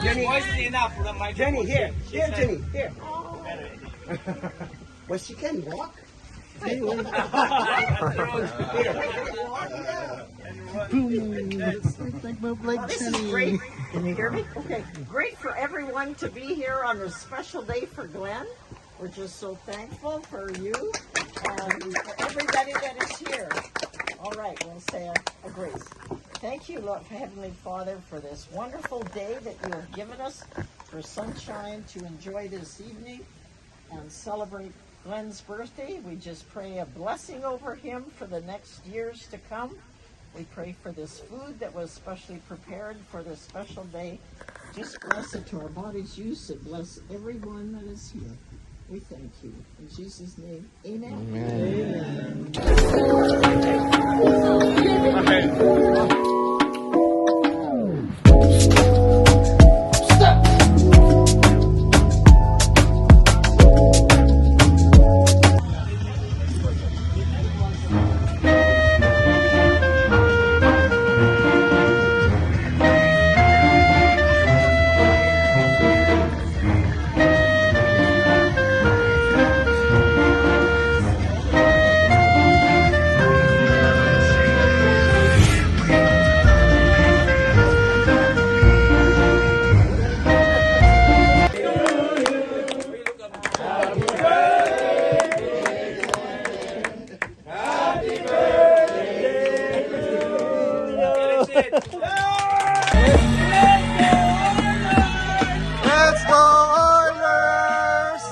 Jenny, enough for the microphone. Jenny, here, Jenny, here. Well, she can walk. This is great. Can you hear me? Okay. Great for everyone to be here on a special day for Glenn. We're just so thankful for you and for everybody that is here. All right, we'll say a grace. Thank you, Lord, Heavenly Father, for this wonderful day that you have given us for sunshine to enjoy this evening and celebrate Glenn's birthday. We just pray a blessing over him for the next years to come. We pray for this food that was specially prepared for this special day. Just bless it to our body's use and bless everyone that is here. We thank you. In Jesus' name, amen. Let's go Oilers!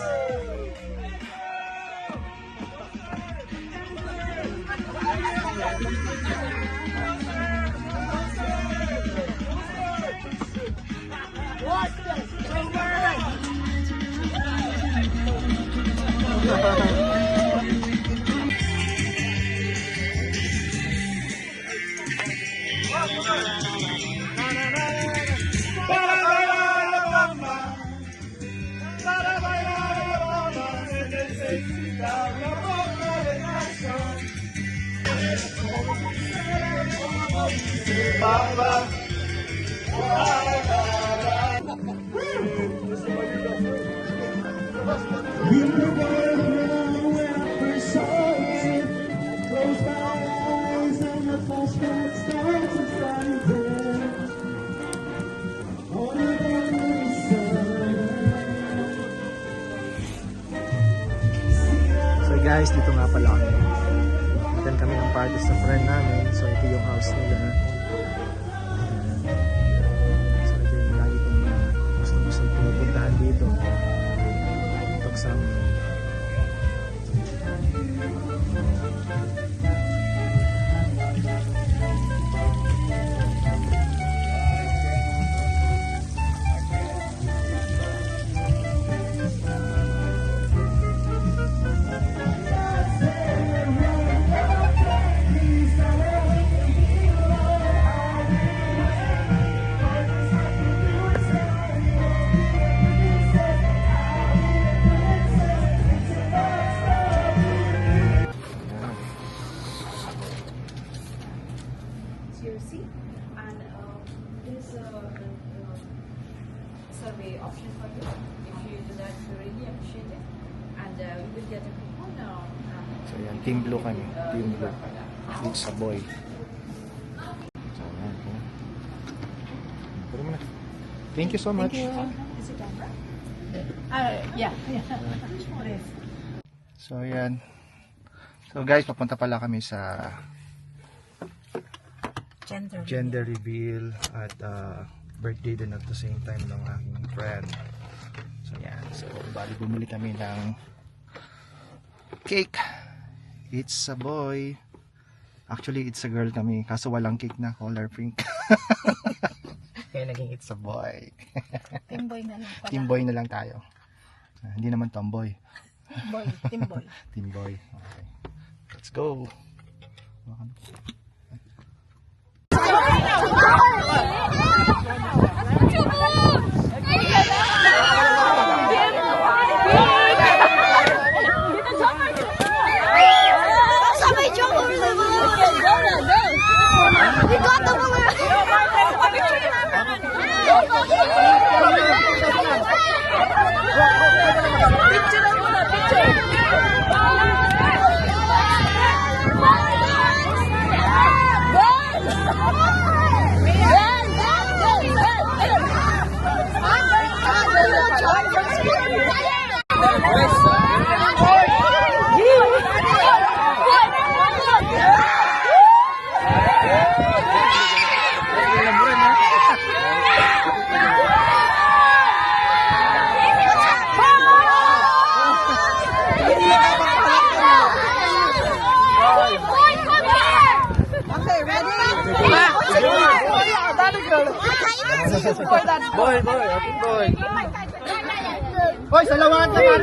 So guys, dito nga pala kami. Attend kami ng party sa friend namin. So ito yung house nila. So ito yung lagi kong gusto pinupuntahan dito. Talk sa amin. Your seat and there's a survey option for you. If you do that, we really appreciate it, and we will get a coupon. So yan, Team Blue kami. Team Blue. It's a boy. So yan. Puro mo na. Thank you so much. Is it camera? Yeah. So yan. So guys, papunta pala kami sa gender reveal at birthday din at the same time ng aking friend. So yan. So bali bumili kami ng cake. It's a boy. Actually, it's a girl kami. Kaso walang cake na color pink. Kaya naging it's a boy. Timboy na lang pala. Team boy na lang tayo. Hindi naman tomboy. Timboy. Team boy. Okay. Let's go. We got the Boy, ating boy. Boy, salamat naman.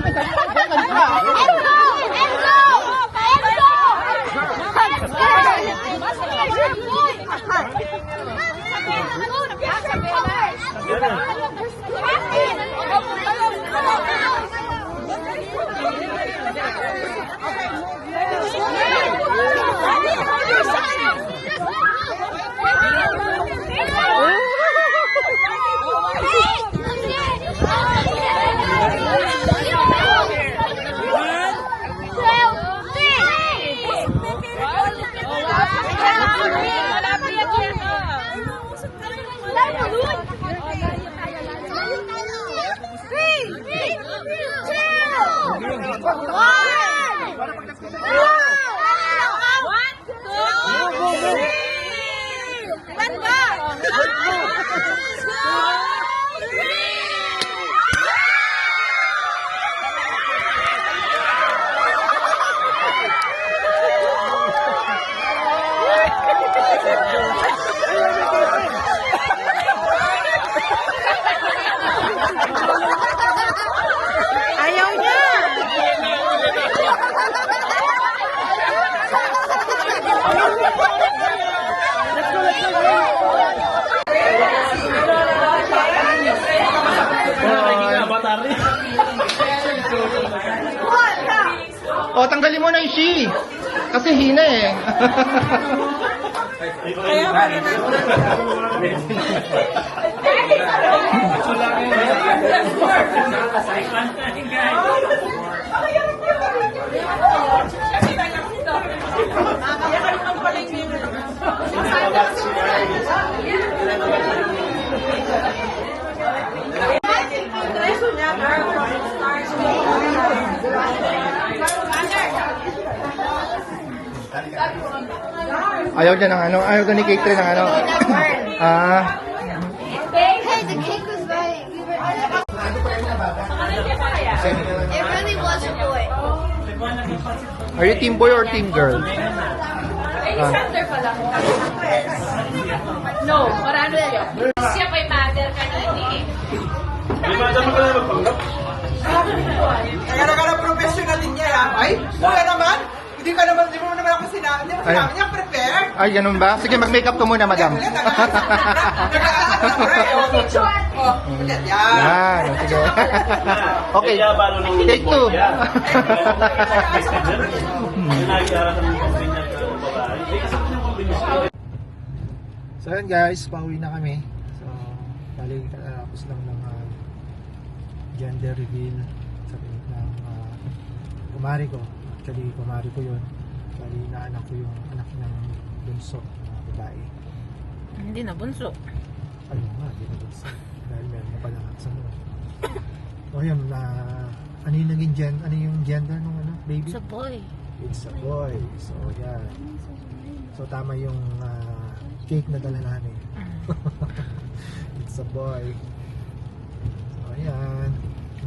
O, tanggalin mo na yung she. Kasi hina eh. Ayaw niya ng ano, ayaw ka ni cake tray ng ano. Hey, the cake was very. It really was a boy. Are you team boy or team girl? Alexander pala. No, marami siya. Siya pa yung mother ka na hindi eh. Kaya nagana professional din niya, ha? Ay, kuya naman, hindi mo naman ako sinabi niya, prepare. Ay, ganun ba? Sige, mag-makeup ka muna, madam. Yan. Yan, sige. Okay, take two. So yun guys, pauwi na kami. So, bali tapos lang ng gender reveal sabi ng kumari ko. Actually, kumari ko yun. Bali, naanak ko yung anak ng bunso na babae. Hindi na bunso. Ano nga, hindi na bunso. Dahil meron na pala sa mga. O yun, ano yung naging ano yung gender ng ano, baby? It's a boy. It's a boy. So, yan. So, tama yung cake na dala namin. It's a boy. So, ayan.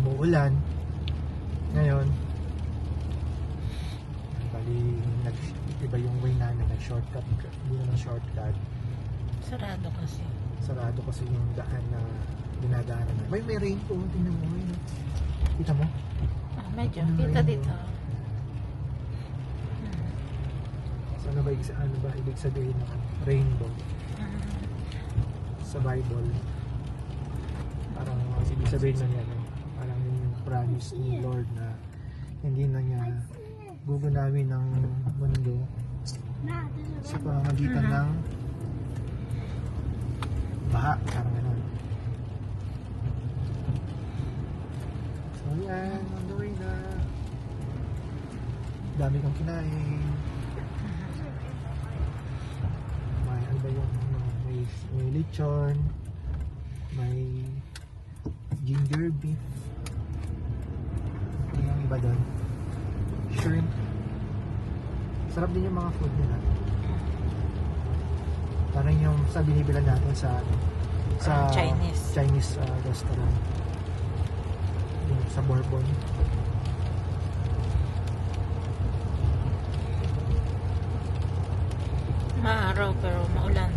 Umuulan. Ngayon, bali, iba yung way namin. Nag-shortcut. Hindi naman shortcut. Sarado kasi. Sarado kasi yung daan na dinadaanan na. May rain po. Tingnan mo. Kita mo? Ah, medyo. Kita dito. So, ano ba ibig sabihin ng rainbow? Sa Bible. Parang ibig sabihin na yan. Parang yun yung promise ni Lord na hindi na niya gugunawin ng mundo sa pamamagitan ng baha. Parang gano'n. So, yan. On the way na. Dami kong kinain. Ano ba yung may lechon, may ginger beef, ano yung iba doon, shrimp. Sarap din yung mga food nila. Parang yung sa binibilan natin sa Chinese restaurant, yung sa Bourbon. Maaraw pero maulan.